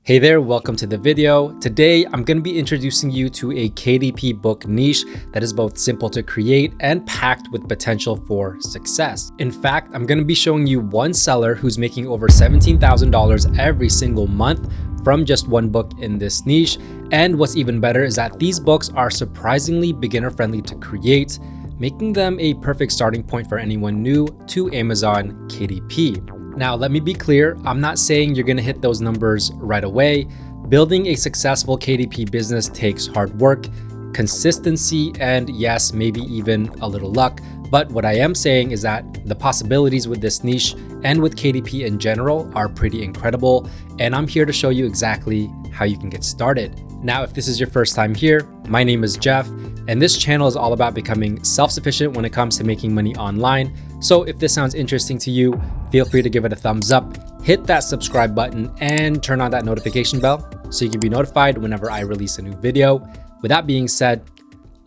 Hey there, welcome to the video. Today, I'm going to be introducing you to a KDP book niche that is both simple to create and packed with potential for success. In fact, I'm going to be showing you one seller who's making over $17,000 every single month from just one book in this niche. And what's even better is that these books are surprisingly beginner friendly to create, making them a perfect starting point for anyone new to Amazon KDP. Now, let me be clear, I'm not saying you're gonna hit those numbers right away. Building a successful KDP business takes hard work, consistency, and yes, maybe even a little luck. But what I am saying is that the possibilities with this niche and with KDP in general are pretty incredible, and I'm here to show you exactly how you can get started. Now, if this is your first time here, my name is Jeff, and this channel is all about becoming self-sufficient when it comes to making money online. So if this sounds interesting to you, feel free to give it a thumbs up, hit that subscribe button, and turn on that notification bell so you can be notified whenever I release a new video. With that being said,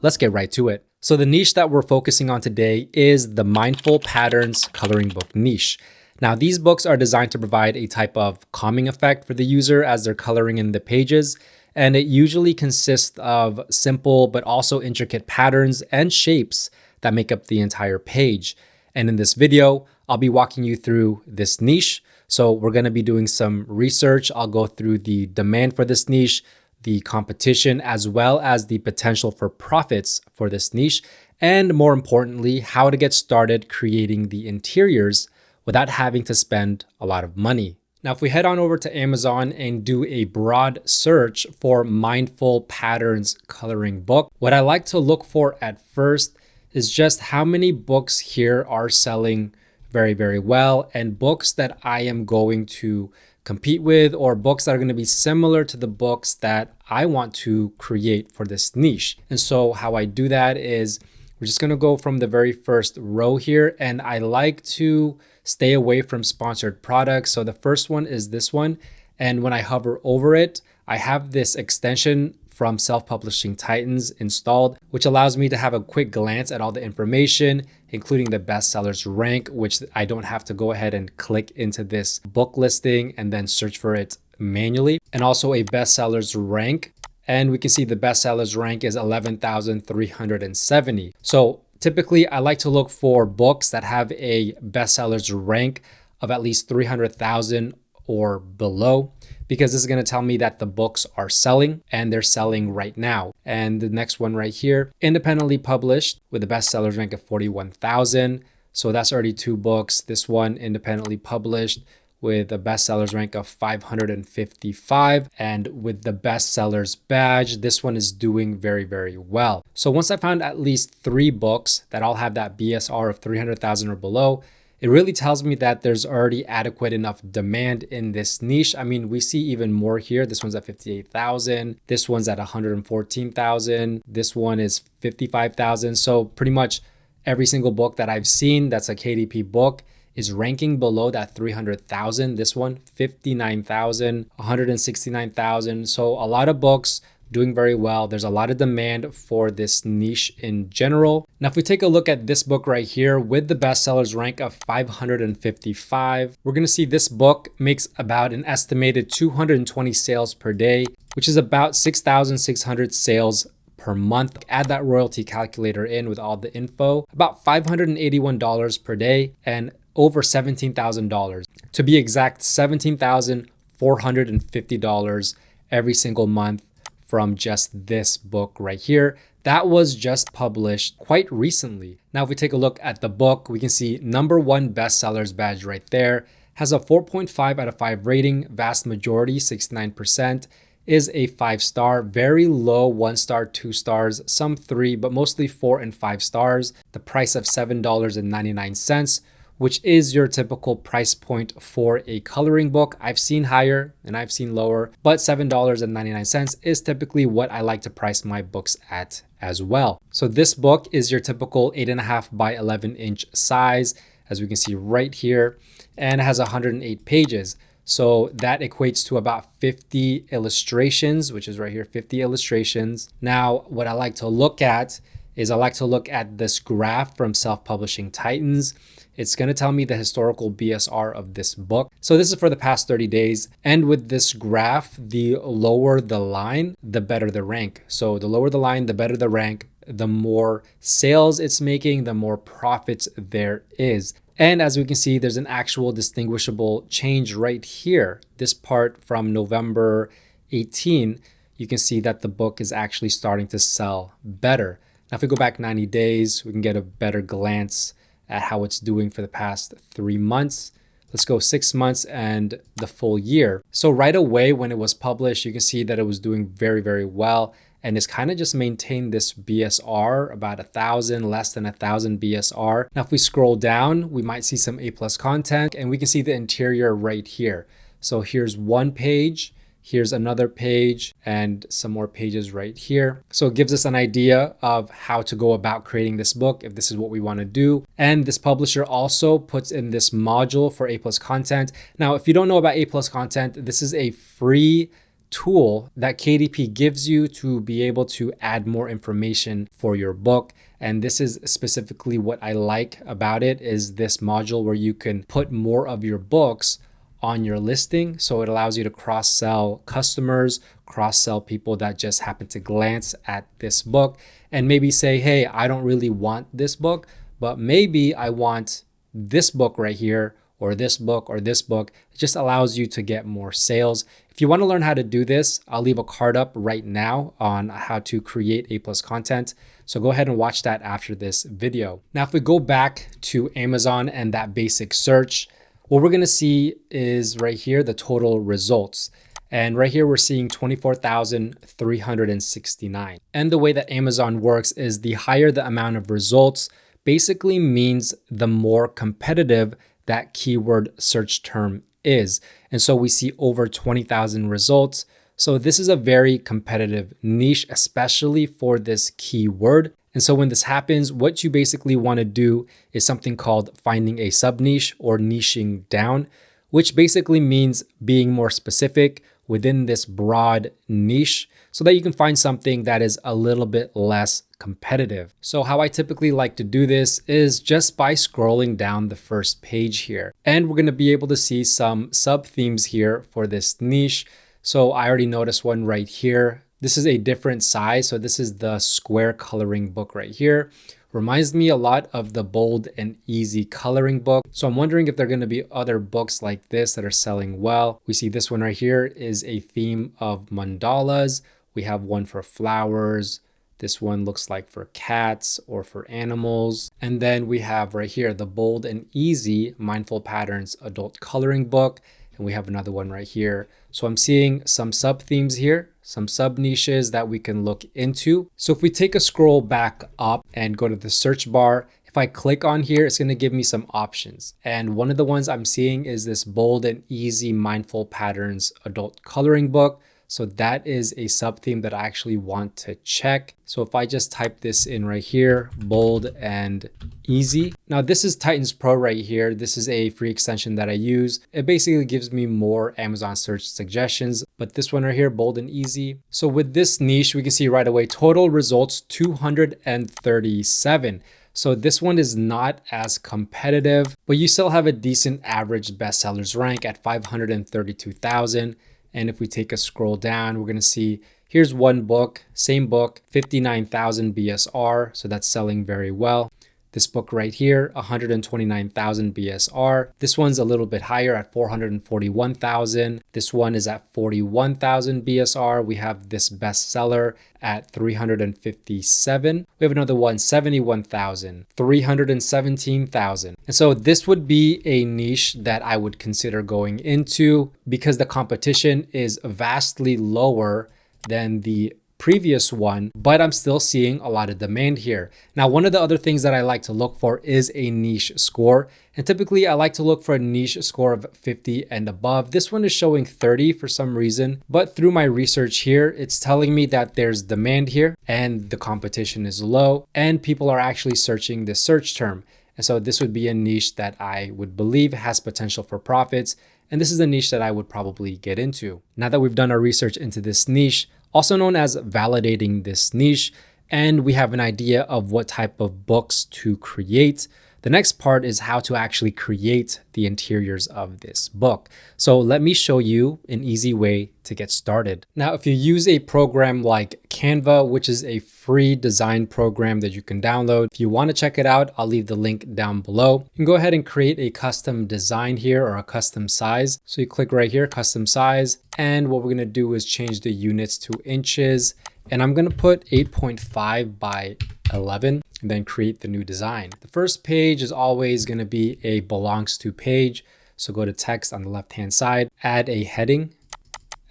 let's get right to it. So the niche that we're focusing on today is the Mindful Patterns coloring book niche. Now, these books are designed to provide a type of calming effect for the user as they're coloring in the pages, and it usually consists of simple but also intricate patterns and shapes that make up the entire page. And in this video, I'll be walking you through this niche. So we're going to be doing some research. I'll go through the demand for this niche, the competition, as well as the potential for profits for this niche, and more importantly, how to get started creating the interiors without having to spend a lot of money. Now, if we head on over to Amazon and do a broad search for Mindful Patterns coloring book, what I like to look for at first is just how many books here are selling very, very well, and books that I am going to compete with, or books that are going to be similar to the books that I want to create for this niche. And so how I do that is we're just going to go from the very first row here, and I like to stay away from sponsored products. So the first one is this one, and when I hover over it, I have this extension from Self-Publishing Titans installed, which allows me to have a quick glance at all the information, including the bestsellers rank, which I don't have to go ahead and click into this book listing and then search for it manually, and also a bestsellers rank. And we can see the bestsellers rank is 11,370. So typically I like to look for books that have a bestsellers rank of at least 300,000 or below, because this is going to tell me that the books are selling and they're selling right now. And the next one right here, independently published with a bestsellers rank of 41,000. So that's already two books. This one independently published with a bestsellers rank of 555, and with the bestsellers badge, this one is doing very, very well. So once I found at least three books that all have that BSR of 300,000 or below, it really tells me that there's already adequate enough demand in this niche. I mean, we see even more here. This one's at 58,000. This one's at 114,000. This one is 55,000. So pretty much every single book that I've seen that's a KDP book is ranking below that 300,000. This one, 59,000, 169,000. So a lot of books doing very well. There's a lot of demand for this niche in general. Now, if we take a look at this book right here with the bestsellers rank of 555, we're going to see this book makes about an estimated 220 sales per day, which is about 6,600 sales per month. Add that royalty calculator in with all the info, about $581 per day and over $17,000. To be exact, $17,450 every single month from just this book right here. That was just published quite recently. Now, if we take a look at the book, we can see #1 bestsellers badge right there, has a 4.5 out of 5 rating, vast majority, 69%, is a 5-star, very low 1-star, 2 stars, some 3, but mostly 4 and 5 stars. The price of $7.99, which is your typical price point for a coloring book. I've seen higher and I've seen lower, but $7.99 is typically what I like to price my books at as well. So this book is your typical 8.5 by 11 inch size, as we can see right here, and it has 108 pages. So that equates to about 50 illustrations, which is right here, 50 illustrations. Now, what I like to look at is I like to look at this graph from Self-Publishing Titans. it's going to tell me the historical BSR of this book. So this is for the past 30 days. And with this graph, the lower the line, the better the rank. So the lower the line, the better the rank, the more sales it's making, the more profits there is. And as we can see, there's an actual distinguishable change right here. This part from November 18, you can see that the book is actually starting to sell better. Now, if we go back 90 days, we can get a better glance at how it's doing for the past 3 months. Let's go 6 months and the full year. So right away when it was published, you can see that it was doing very, very well. And it's kind of just maintained this BSR, about 1,000, less than 1,000 BSR. Now, if we scroll down, we might see some A+ content, and we can see the interior right here. So here's one page. Here's another page and some more pages right here. So it gives us an idea of how to go about creating this book if this is what we want to do. And this publisher also puts in this module for A+ content. Now, if you don't know about A+ content, this is a free tool that KDP gives you to be able to add more information for your book. And this is specifically what I like about it, is this module where you can put more of your books on your listing. So it allows you to cross-sell customers, cross-sell people that just happen to glance at this book and maybe say, hey, I don't really want this book, but maybe I want this book right here, or this book, or this book. It just allows you to get more sales. If you want to learn how to do this, I'll leave a card up right now on how to create A+ content. So go ahead and watch that after this video. Now, if we go back to Amazon and that basic search, what we're going to see is right here, the total results. And right here, we're seeing 24,369. And the way that Amazon works is the higher the amount of results basically means the more competitive that keyword search term is. And so we see over 20,000 results. So this is a very competitive niche, especially for this keyword. And so when this happens, what you basically want to do is something called finding a sub niche or niching down, which basically means being more specific within this broad niche so that you can find something that is a little bit less competitive. So how I typically like to do this is just by scrolling down the first page here. And we're going to be able to see some sub themes here for this niche. So I already noticed one right here. This is a different size. So this is the square coloring book right here. Reminds me a lot of the Bold and Easy coloring book. So I'm wondering if there are going to be other books like this that are selling well. We see this one right here is a theme of mandalas. We have one for flowers. This one looks like for cats or for animals. And then we have right here the Bold and Easy Mindful Patterns adult coloring book. And we have another one right here. So I'm seeing some sub themes here, some sub niches that we can look into. So if we take a scroll back up and go to the search bar, if I click on here, it's going to give me some options. And one of the ones I'm seeing is this Bold and Easy Mindful Patterns adult coloring book. So that is a sub theme that I actually want to check. So if I just type this in right here, Bold and Easy. Now this is Titans Pro right here. This is a free extension that I use. It basically gives me more Amazon search suggestions, but this one right here, Bold and Easy. So with this niche, we can see right away, total results 237. So this one is not as competitive, but you still have a decent average bestsellers rank at 532,000. And if we take a scroll down, we're going to see here's one book, same book, 59,000 BSR. So that's selling very well. This book right here, 129,000 BSR. This one's a little bit higher at 441,000. This one is at 41,000 BSR. We have this bestseller at 357. We have another one, 71,000, 317,000. And so this would be a niche that I would consider going into because the competition is vastly lower than the previous one, but I'm still seeing a lot of demand here. Now, one of the other things that I like to look for is a niche score. And typically I like to look for a niche score of 50 and above. This one is showing 30 for some reason, but through my research here, it's telling me that there's demand here and the competition is low and people are actually searching this search term. And so this would be a niche that I would believe has potential for profits. And this is a niche that I would probably get into. Now that we've done our research into this niche, also known as validating this niche, and we have an idea of what type of books to create, The next part is how to actually create the interiors of this book. So let me show you an easy way to get started. Now, if you use a program like Canva, which is a free design program that you can download, if you want to check it out, I'll leave the link down below. You can go ahead and create a custom design here or a custom size. So you click right here, custom size. And what we're going to do is change the units to inches. And I'm going to put 8.5 by 11 and then create the new design. The first page is always going to be a belongs to page. So go to text on the left-hand side, add a heading,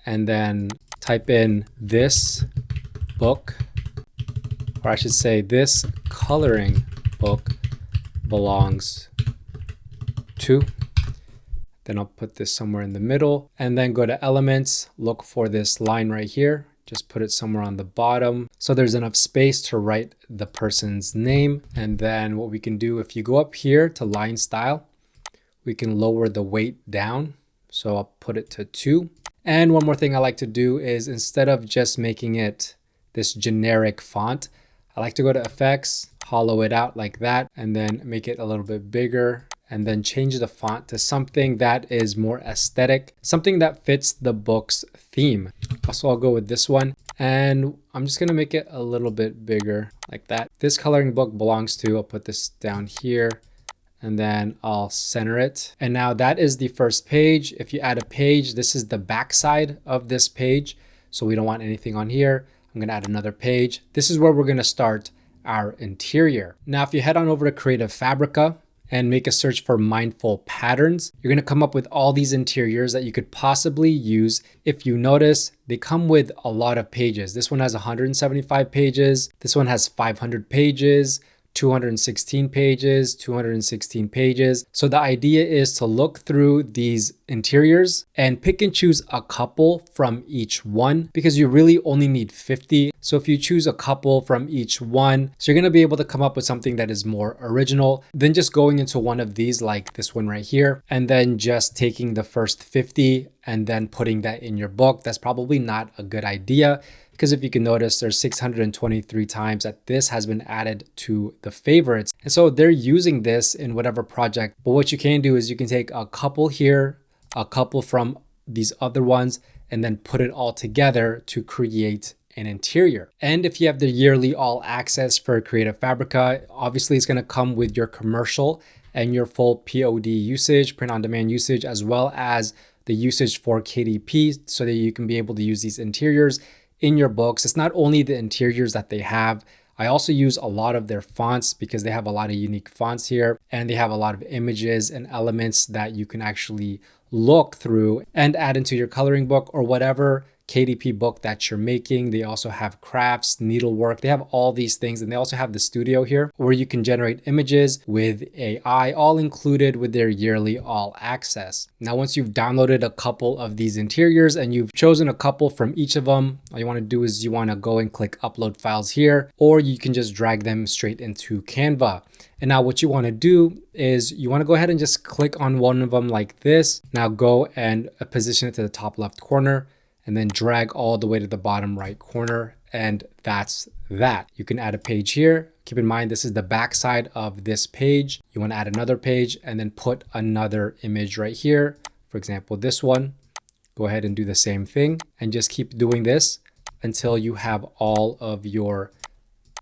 and then type in this book, or I should say this coloring book belongs to. Then I'll put this somewhere in the middle and then go to elements, look for this line right here. Just put it somewhere on the bottom so there's enough space to write the person's name. And then what we can do, if you go up here to line style, we can lower the weight down. So I'll put it to 2. And one more thing I like to do is instead of just making it this generic font, I like to go to effects, hollow it out like that, and then make it a little bit bigger, and then change the font to something that is more aesthetic, something that fits the book's theme. So I'll go with this one, and I'm just gonna make it a little bit bigger like that. This coloring book belongs to, I'll put this down here, and then I'll center it. And now that is the first page. If you add a page, this is the back side of this page. So we don't want anything on here. I'm gonna add another page. This is where we're gonna start our interior. Now, if you head on over to Creative Fabrica and make a search for mindful patterns, you're gonna come up with all these interiors that you could possibly use. If you notice, they come with a lot of pages. This one has 175 pages. This one has 500 pages. 216 pages, 216 pages. So the idea is to look through these interiors and pick and choose a couple from each one because you really only need 50. So if you choose a couple from each one, so you're gonna be able to come up with something that is more original than just going into one of these like this one right here, and then just taking the first 50 and then putting that in your book. That's probably not a good idea, because if you can notice, there's 623 times that this has been added to the favorites. And so they're using this in whatever project. But what you can do is you can take a couple here, a couple from these other ones, and then put it all together to create an interior. And if you have the yearly all access for Creative Fabrica, obviously it's gonna come with your commercial and your full POD usage, print on demand usage, as well as the usage for KDP, so that you can be able to use these interiors in your books. It's not only the interiors that they have. I also use a lot of their fonts because they have a lot of unique fonts here, and they have a lot of images and elements that you can actually look through and add into your coloring book or whatever KDP book that you're making. They also have crafts, needlework. They have all these things, and they also have the studio here where you can generate images with AI, all included with their yearly all access. Now, once you've downloaded a couple of these interiors and you've chosen a couple from each of them, all you want to do is you want to go and click upload files here, or you can just drag them straight into Canva. And now what you want to do is you want to go ahead and just click on one of them like this. Now go and position it to the top left corner, and then drag all the way to the bottom right corner. And that's that. You can add a page here. Keep in mind, this is the back side of this page. You want to add another page and then put another image right here. For example, this one. Go ahead and do the same thing and just keep doing this until you have all of your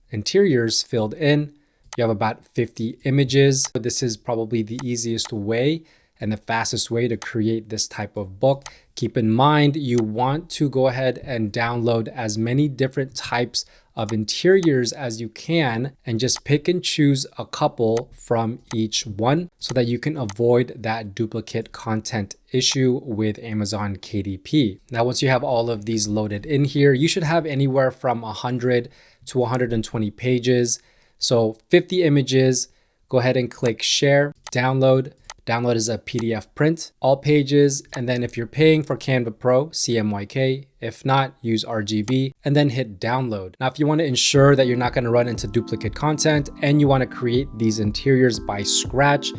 interiors filled in. You have about 50 images. This is probably the easiest way and the fastest way to create this type of book. Keep in mind, you want to go ahead and download as many different types of interiors as you can and just pick and choose a couple from each one so that you can avoid that duplicate content issue with Amazon KDP. Now, once you have all of these loaded in here, you should have anywhere from 100 to 120 pages. So 50 images, go ahead and click share, download. Download is a PDF print, all pages, and then if you're paying for Canva Pro, CMYK. If not, use RGB, and then hit download. Now, if you want to ensure that you're not going to run into duplicate content and you want to create these interiors by scratch,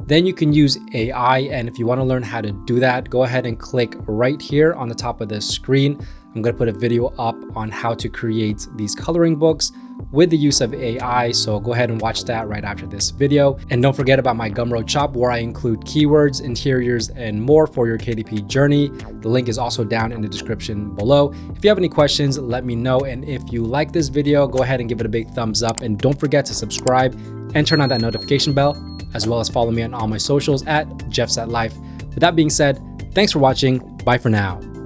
then you can use AI. And if you want to learn how to do that, go ahead and click right here on the top of the screen. I'm going to put a video up on how to create these coloring books with the use of AI. So go ahead and watch that right after this video. And don't forget about my Gumroad shop where I include keywords, interiors, and more for your KDP journey. The link is also down in the description below. If you have any questions, let me know. And if you like this video, go ahead and give it a big thumbs up. And don't forget to subscribe and turn on that notification bell, as well as follow me on all my socials at JeffsAtLife. With that being said, thanks for watching. Bye for now.